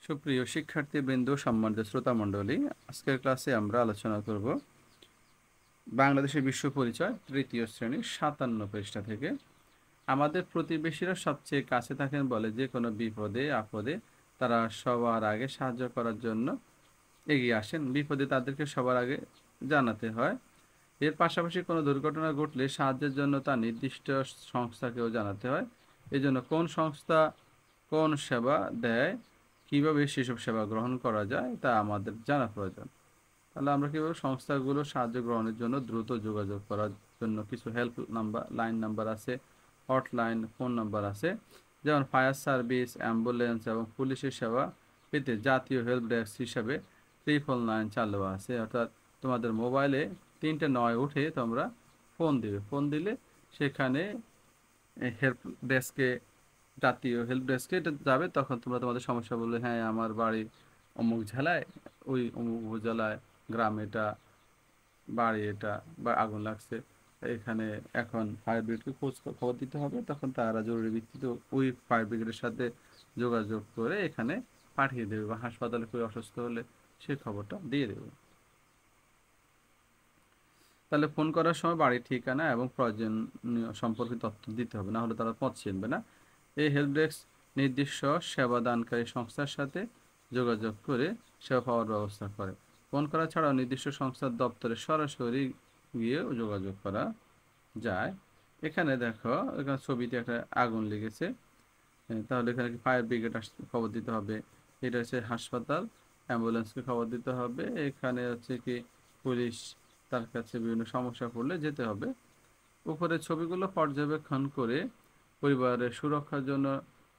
সুপ্রিয় শিক্ষার্থীবৃন্দ, সম্মানিত শ্রোতা মণ্ডলী, আজকের ক্লাসে আমরা আলোচনা করব বাংলাদেশের বিশ্ব পরিচয় তৃতীয় শ্রেণীর 57 পৃষ্ঠা থেকে। আমাদের প্রতিবেশীরা সবচেয়ে কাছে থাকেন বলে যে কোনো বিপদে আপদে তারা সবার আগে সাহায্য করার জন্য এগিয়ে আসেন। বিপদে তাদেরকে সবার আগে জানাতে হয়। এর পাশাপাশি কোনো দুর্ঘটনা ঘটলে সাহায্যের জন্য তার নির্দিষ্ট সংস্থাকেও জানাতে হয়। এজন্য কোন সংস্থা কোন সেবা দেয়, কিভাবে সেসব সেবা গ্রহণ করা যায় তা আমাদের জানা প্রয়োজন। তাহলে আমরা কীভাবে সংস্থাগুলো সাহায্য গ্রহণের জন্য দ্রুত যোগাযোগ করার জন্য কিছু হেল্প নাম্বার, লাইন নাম্বার আছে, হটলাইন ফোন নাম্বার আছে। যেমন ফায়ার সার্ভিস, অ্যাম্বুলেন্স এবং পুলিশের সেবা পেতে জাতীয় হেল্প ডেস্ক হিসাবে 999 চালু আছে। অর্থাৎ তোমাদের মোবাইলে 3-9 উঠে তোমরা ফোন দিবে। ফোন দিলে সেখানে হেল্প ডেস্কে, জাতীয় হেল্প ডেস্কে এটা যাবে। তখন তোমরা তোমাদের সমস্যা বলবে, হ্যাঁ আমার বাড়ি অমুক জেলায়, ওই অমুক উপজেলায়, গ্রাম এটা, বাড়ি এটা, বা আগুন লাগছে, এখানে এখন ফায়ার ব্রিগেডকে খবর দিতে হবে। তখন তারা জরুরি ভিত্তিতে ওই ফায়ার ব্রিগেডের সাথে যোগাযোগ করে এখানে পাঠিয়ে দেবে, বা হাসপাতালে কেউ অসুস্থ হলে সে খবরটা দিয়ে দেবে। তাহলে ফোন করার সময় বাড়ির ঠিকানা এবং প্রয়োজনীয় সম্পর্কে তথ্য দিতে হবে, না হলে তারা পথ চিনবে না। এই হেল্প ডেস্ক নির্দিষ্ট সেবাদানকারী সংস্থার সাথে যোগাযোগ করে সেবা পাওয়ার ব্যবস্থা করে। ফোন করা ছাড়াও নির্দিষ্ট সংস্থার দপ্তরে সরাসরি গিয়ে যোগাযোগ করা যায়। এখানে দেখো, এখানে ছবিতে একটা আগুন লেগেছে, তাহলে এখানে ফায়ার ব্রিগেড খবর দিতে হবে। এটা হচ্ছে হাসপাতাল, অ্যাম্বুলেন্সকে খবর দিতে হবে। এখানে হচ্ছে কি পুলিশ, তার কাছে বিভিন্ন সমস্যা পড়লে যেতে হবে। উপরের ছবিগুলো পর্যবেক্ষণ করে পরিবারের সুরক্ষার জন্য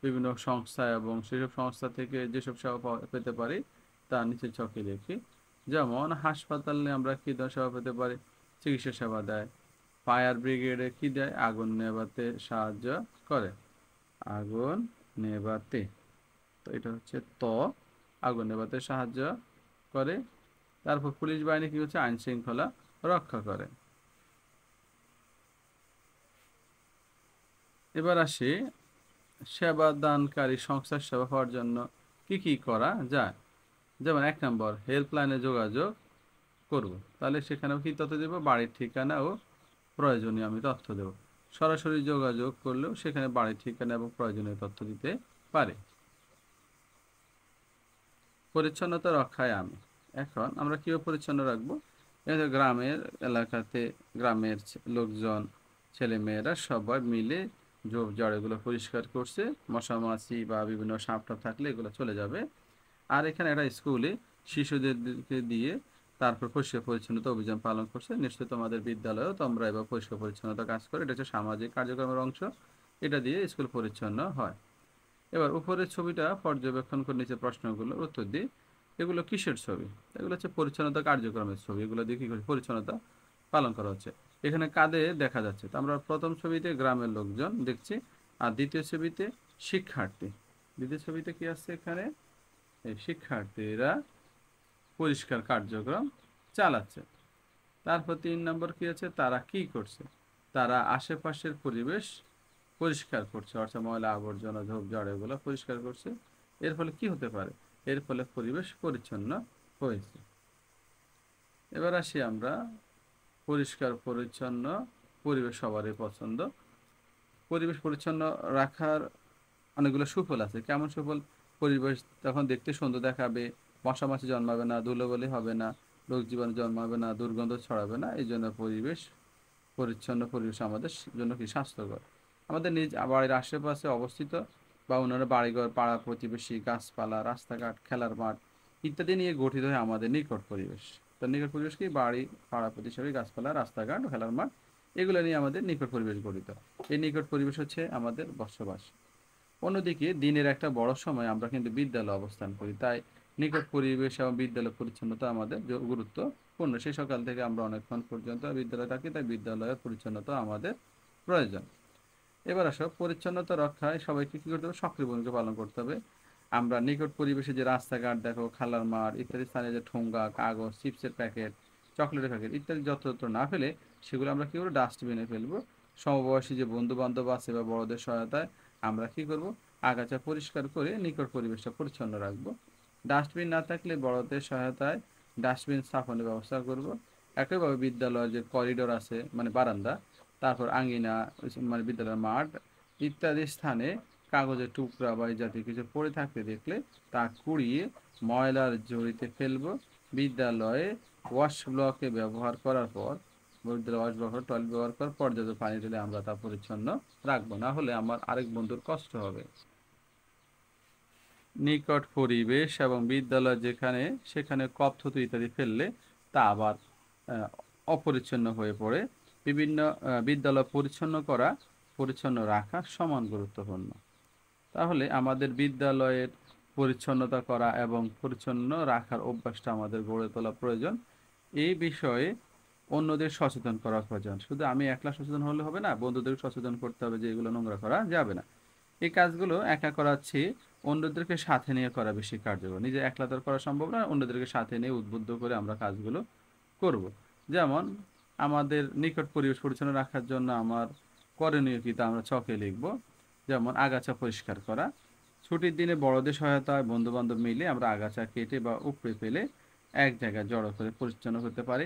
বিভিন্ন সংস্থা এবং সেসব সংস্থা থেকে যেসব সেবা পেতে পারি তা নিচে ছকে দেখি। যেমন হাসপাতালে আমরা কী ধরনের সেবা পেতে পারি? চিকিৎসা সেবা দেয়। ফায়ার ব্রিগেডে কি দেয়? আগুন নেভাতে সাহায্য করে। আগুন নেভাতে, তো এটা হচ্ছে আগুন নেভাতে সাহায্য করে। তারপর পুলিশ বাহিনী কি হচ্ছে? আইন শৃঙ্খলা রক্ষা করে। এবার আসি সেবা দানকারী সংস্থার সেবা পাওয়ার জন্য কি কি করা যায়। যেমন 1 নম্বর, হেল্পলাইনে যোগাযোগ করব। তাহলে সেখানে কি তথ্য দেব? বাড়ির ঠিকানা ও প্রয়োজনীয় আমি তথ্য দেব। সরাসরি যোগাযোগ করলেও সেখানে বাড়ির ঠিকানা এবং প্রয়োজনীয় তথ্য দিতে পারে। পরিচ্ছন্নতা রক্ষায় আমি, এখন আমরা কীভাবে পরিচ্ছন্ন রাখবো? গ্রামের এলাকাতে গ্রামের লোকজন, ছেলে মেয়েরা সবাই মিলে ঝোপঝাড় এগুলো পরিষ্কার করছে। মশা মাছি বা বিভিন্ন সাপ টাপ থাকলে এগুলো চলে যাবে। আর এখানে একটা স্কুলে শিশুদেরকে দিয়ে তারপর পরিষ্কার পরিচ্ছন্নতা অভিযান পালন করছে। নিশ্চয়ই তোমাদের বিদ্যালয়েও তোমরা এবার পরিষ্কার পরিচ্ছন্নতা কাজ করে, এটা হচ্ছে সামাজিক কার্যক্রমের অংশ। এটা দিয়ে স্কুল পরিচ্ছন্ন হয়। এবার উপরের ছবিটা পর্যবেক্ষণ করে নিচে প্রশ্নগুলোর উত্তর দিই। এগুলো কিসের ছবি? এগুলো হচ্ছে পরিচ্ছন্নতা কার্যক্রমের ছবি। এগুলো দিয়ে কি পরিচ্ছন্নতা পালন করা হচ্ছে। এখানে কাদের দেখা যাচ্ছে? তো আমরা প্রথম ছবিতে গ্রামের লোকজন দেখছি, আর দ্বিতীয় ছবিতে শিক্ষার্থী। দ্বিতীয় ছবিতে কি আছে? এখানে এই শিক্ষার্থীরা পরিষ্কার কার্যক্রম চালাচ্ছে। তারপর 3 নম্বর কি আছে? তারা কি করছে? তারা আশেপাশের পরিবেশ পরিষ্কার করছে, অর্থাৎ ময়লা আবর্জনা ঝোপঝাড় এগুলো পরিষ্কার করছে। এর ফলে কি হতে পারে? এর ফলে পরিবেশ পরিচ্ছন্ন হয়েছে। এবার আসি আমরা, পরিষ্কার পরিচ্ছন্ন পরিবেশ সবারই পছন্দ। পরিবেশ পরিচ্ছন্ন রাখার অনেকগুলো সুফল আছে। কেমন সুফল? পরিবেশ তখন দেখতে সুন্দর দেখাবে, মশা মাছি জন্মাবে না, ধুলোবালি হবে না, রোগ জীবাণু জন্মাবে না, দুর্গন্ধ ছড়াবে না। এই জন্য পরিবেশ পরিচ্ছন্ন পরিবেশ আমাদের জন্য কি স্বাস্থ্যকর। আমাদের নিজ বাড়ির আশেপাশে অবস্থিত বা অন্যান্য বাড়িঘর, পাড়া প্রতিবেশী, গাছপালা, রাস্তাঘাট, খেলার মাঠ ইত্যাদি নিয়ে গঠিত হয় আমাদের নিকট পরিবেশ। তার নিকট পরিবেশ কি? বাড়ি, পাড়া প্রতিবেশী, গাছপালা, রাস্তাঘাট, খেলার মাঠ, এগুলো নিয়ে আমাদের নিকট পরিবেশ গঠিত। এই নিকট পরিবেশ হচ্ছে আমাদের বসবাস। অন্যদিকে দিনের একটা বড় সময় আমরা কিন্তু বিদ্যালয়ে অবস্থান করি, তাই নিকট পরিবেশ এবং বিদ্যালয় পরিচ্ছন্নতা আমাদের গুরুত্বপূর্ণ। সেই সকাল থেকে আমরা অনেকক্ষণ পর্যন্ত বিদ্যালয়ে থাকি, তাই বিদ্যালয়ের পরিচ্ছন্নতা আমাদের প্রয়োজন। এবার আসো, পরিচ্ছন্নতা রক্ষায় সবাইকে কি করতে হবে? সক্রিয় ভূমিকা পালন করতে হবে। আমরা নিকট পরিবেশে যে রাস্তাঘাট দেখো, খেলার মাঠ ইত্যাদি স্থানে যে ঠোঙ্গা, কাগজ, চিপসের প্যাকেট, চকলেটের প্যাকেট ইত্যাদি যত্রতত্র না ফেলে সেগুলো আমরা কি করবো? ডাস্টবিনে ফেলবো। সমবয়সী যে বন্ধু বান্ধব আছে বা বড়দের সহায়তায় আমরা কি করব? আগাছা পরিষ্কার করে নিকট পরিবেশটা পরিচ্ছন্ন রাখবো। ডাস্টবিন না থাকলে বড়দের সহায়তায় ডাস্টবিন স্থাপনের ব্যবস্থা করব। একইভাবে বিদ্যালয়ের যে করিডোর আছে মানে বারান্দা, তারপর আঙ্গিনা মানে বিদ্যালয়ের মাঠ ইত্যাদি স্থানে কাগজের টুকরা বা এই জাতীয় কিছু পড়ে থাকতে দেখলে তা কুড়িয়ে ময়লার ঝুড়িতে ফেলবো। বিদ্যালয়ে ওয়াশ ব্লকে ব্যবহার করার পর বিদ্যালয় ওয়াশ ব্লক টয়লেট ব্যবহার করার পর্যাপ্ত পানি দিলে আমরা তা পরিচ্ছন্ন রাখবো, না হলে আমার আরেক বন্ধুর কষ্ট হবে। নিকট পরিবেশ এবং বিদ্যালয় যেখানে সেখানে কপ থুতু ইত্যাদি ফেললে তা আবার অপরিচ্ছন্ন হয়ে পড়ে। বিভিন্ন বিদ্যালয় পরিচ্ছন্ন রাখা সমান গুরুত্বপূর্ণ। তাহলে আমাদের বিদ্যালয়ের পরিচ্ছন্নতা করা এবং পরিচ্ছন্ন রাখার অভ্যাসটা আমাদের গড়ে তোলা প্রয়োজন। এই বিষয়ে অন্যদের সচেতন করা প্রয়োজন। শুধু আমি একলা সচেতন হলে হবে না, বন্ধুদের সচেতন করতে হবে যে এগুলো নোংরা করা যাবে না। এই কাজগুলো একা করাচ্ছি, অন্যদেরকে সাথে নিয়ে করা বেশি কার্যকর। নিজে একলা তো করা সম্ভব না, অন্যদেরকে সাথে নিয়ে উদ্বুদ্ধ করে আমরা কাজগুলো করব। যেমন আমাদের নিকট পরিবেশ পরিচ্ছন্ন রাখার জন্য আমার করণীয় কি তা আমরা ছকে লিখব। যেমন আগাছা পরিষ্কার করা, ছুটির দিনে বড়দের সহায়তায় বন্ধু বান্ধব মিলে আমরা আগাছা কেটে বা উপড়ে ফেলে এক জায়গায় জড়ো করে পরিচ্ছন্ন করতে পারি।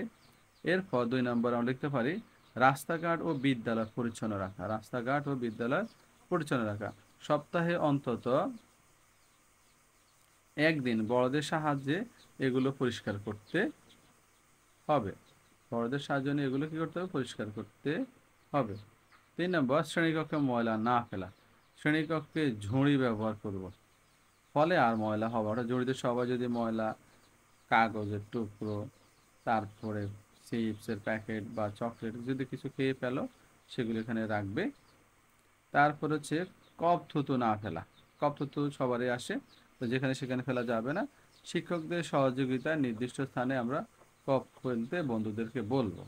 এরপর 2 নম্বর আমরা লিখতে পারি রাস্তাঘাট ও বিদ্যালয় পরিচ্ছন্ন রাখা। রাস্তাঘাট ও বিদ্যালয় পরিচ্ছন্ন রাখা, সপ্তাহে অন্তত একদিন বড়দের সাহায্যে এগুলো পরিষ্কার করতে হবে। বড়দের সাহায্য নিয়ে এগুলো কি করতে হবে? পরিষ্কার করতে হবে। 3 নম্বর শ্রেণীকক্ষে ময়লা না ফেলা। শ্রেণীকক্ষে ঝুড়ি ব্যবহার করব, ফলে আর ময়লা হবে। অর্থাৎ ঝুড়িতে সবাই যদি ময়লা, কাগজের টুকরো, তারপরে চিপসের প্যাকেট বা চকলেট যদি কিছু খেয়ে ফেলো সেগুলো এখানে রাখবে। তারপর হচ্ছে কপ থুতু না ফেলা। কপ থুতু সবারই আসে, তো যেখানে সেখানে ফেলা যাবে না। শিক্ষকদের সহযোগিতায় নির্দিষ্ট স্থানে আমরা কপ ফেলতে বন্ধুদেরকে বলবো।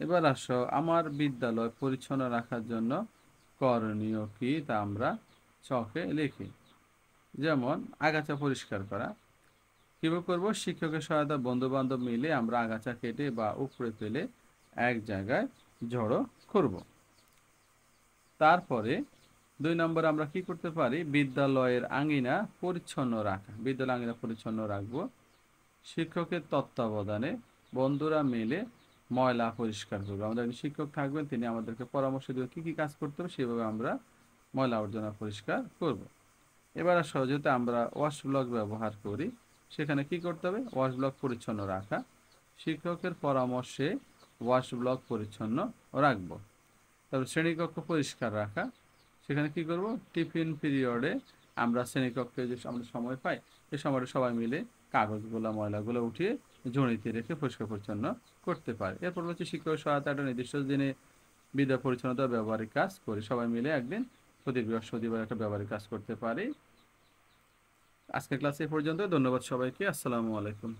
এবার আসো আমার বিদ্যালয় পরিচ্ছন্ন রাখার জন্য করণীয় কি তা আমরা চকে লিখি। যেমন আগাছা পরিষ্কার করা কীভাবে করব? শিক্ষকের সহায়তা বন্ধু বান্ধব মিলে আমরা আগাছা কেটে বা উপড়ে ফেলে এক জায়গায় জড়ো করব। তারপরে 2 নম্বর আমরা কি করতে পারি? বিদ্যালয়ের আঙিনা পরিচ্ছন্ন রাখা। বিদ্যালয় আঙিনা পরিচ্ছন্ন রাখবো। শিক্ষকের তত্ত্বাবধানে বন্ধুরা মিলে ময়লা পরিষ্কার করবো। আমাদের একজন শিক্ষক থাকবেন, তিনি আমাদেরকে পরামর্শ দেবেন কি কি কাজ করতে হবে, সেভাবে আমরা ময়লা আবর্জনা পরিষ্কার করব। এবার সহজতে আমরা ওয়াশ ব্লক ব্যবহার করি, সেখানে কি করতে হবে? ওয়াশ ব্লক পরিচ্ছন্ন রাখা। শিক্ষকের পরামর্শে ওয়াশ ব্লক পরিচ্ছন্ন রাখবো। তারপর শ্রেণীকক্ষ পরিষ্কার রাখা, সেখানে কি করব? টিফিন পিরিয়ডে আমরা শ্রেণীকক্ষে যে আমরা সময় পাই, এই সময়টা সবাই মিলে কাগজগুলো ময়লাগুলো উঠিয়ে ঝুড়িতে রেখে পরিষ্কার পরিচ্ছন্ন করতে পারে। এরপর হচ্ছে শিক্ষকের সহায়তা একটা নির্দিষ্ট দিনে বিদ্যা পরিচ্ছন্নতা ব্যবহারিক কাজ করি, সবাই মিলে একদিন প্রতি বৃহস্পতিবার একটা ব্যবহারিক কাজ করতে পারি। আজকের ক্লাসে এ পর্যন্ত। ধন্যবাদ সবাইকে। আসসালামু আলাইকুম।